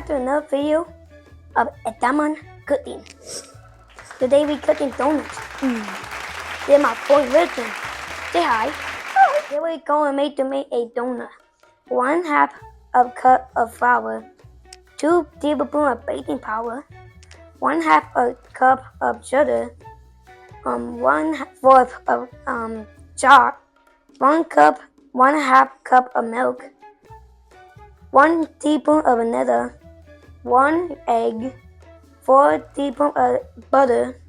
back to another video of Esteban cooking. Today we cooking donuts. They're my boy Wilson. Say hi. Here we go and make a donut. 1/2 cup of flour, 2 tablespoons of baking powder, 1/2 cup of sugar, 1/4 of chalk, 1/2 cup of milk, 1 teaspoon of vanilla, 1 egg, 4 teaspoons of butter.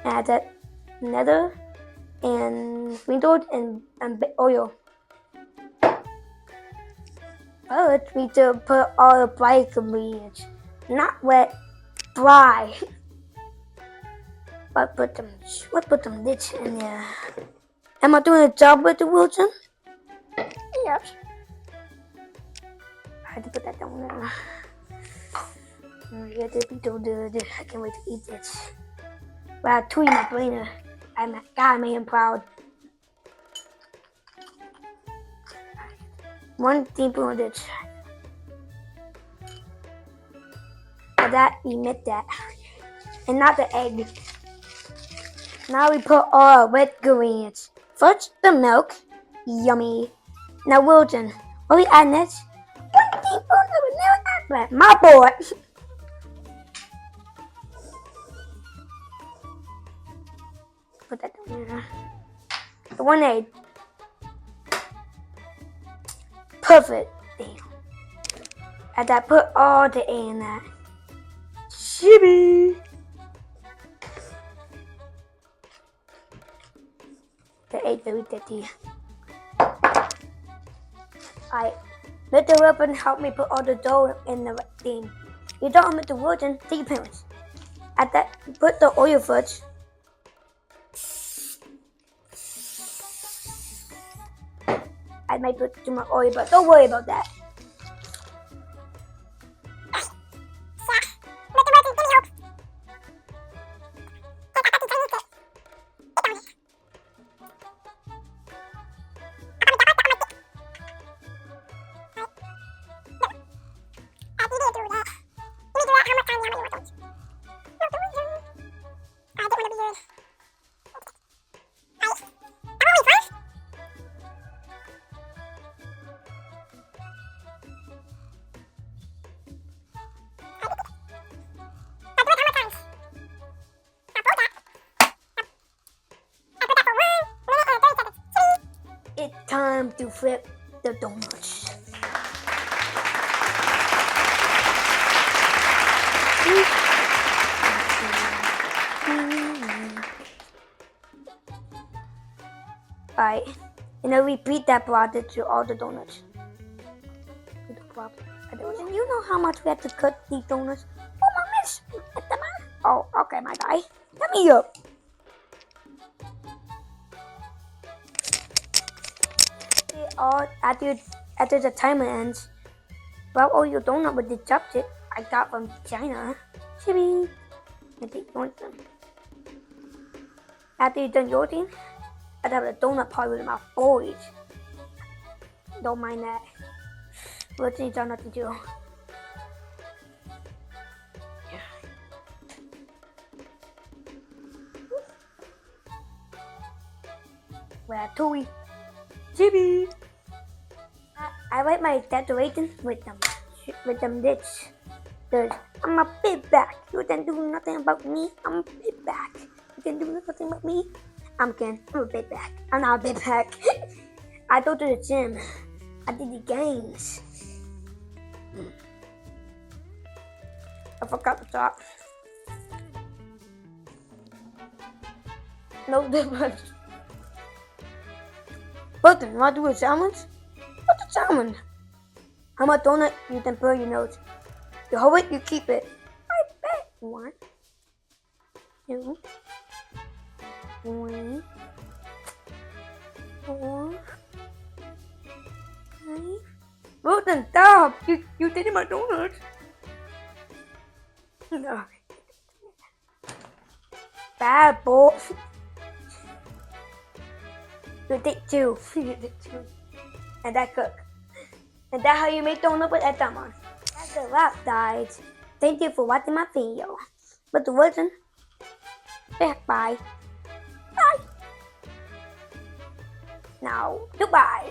Add that vanilla and sprinkle and oil. First, we should put all the dry ingredients, not wet, dry. But let's put some this in there. Am I doing a job with the Wilson? Yes. I had to put that down there. Yeah, this be so good. I can't wait to eat this. Wow, tweet my brainer. God made him proud. 1 teaspoon of this. For that, we mix that. And not the egg. Now we put all our wet ingredients. First, the milk. Yummy. Now, Wilson, what we add next? 1 teaspoon of vanilla extract. My boy. Put that down there. 1 egg. Perfect. Damn. As I put all the egg in that. Shibby. The egg very dirty. Alright. Let the weapon help me put all the dough in the thing. You don't want the Wilson, take your parents. At that, put the oil first. I might put too much oil, but don't worry about that. It's time to flip the donuts. Alright, and then repeat that process to all the donuts. And you know how much we have to cut these donuts? Oh, my miss! Oh, okay, my guy. Let me up. After the timer ends, grab all your donut with the chopstick I got from China. Chibi. And take one of them. After you're done your thing, I'd have a donut party with my boys. Don't mind that. Let's see, done nothing to do. Ratatouille. Chibi. I write my decorations with them this. I'm a bit back. You can do nothing about me. I'm a bit back. You can do nothing about me. I'm a bit back. I'm not a bit back. I go to the gym. I did the games. I forgot to talk. No difference. But then, want to do a challenge? What's a challenge? How much donut you can put your nose? You hold it, you keep it. I bet. 1, 2, 3, 4, 5. Wilson, stop! You did my donut. No. Bad boy. You did 2. You did 2. And that cook. And that's how you make donut with Esteban. The rat died. Thank you for watching my video. But the version, bye. Bye. Now, goodbye.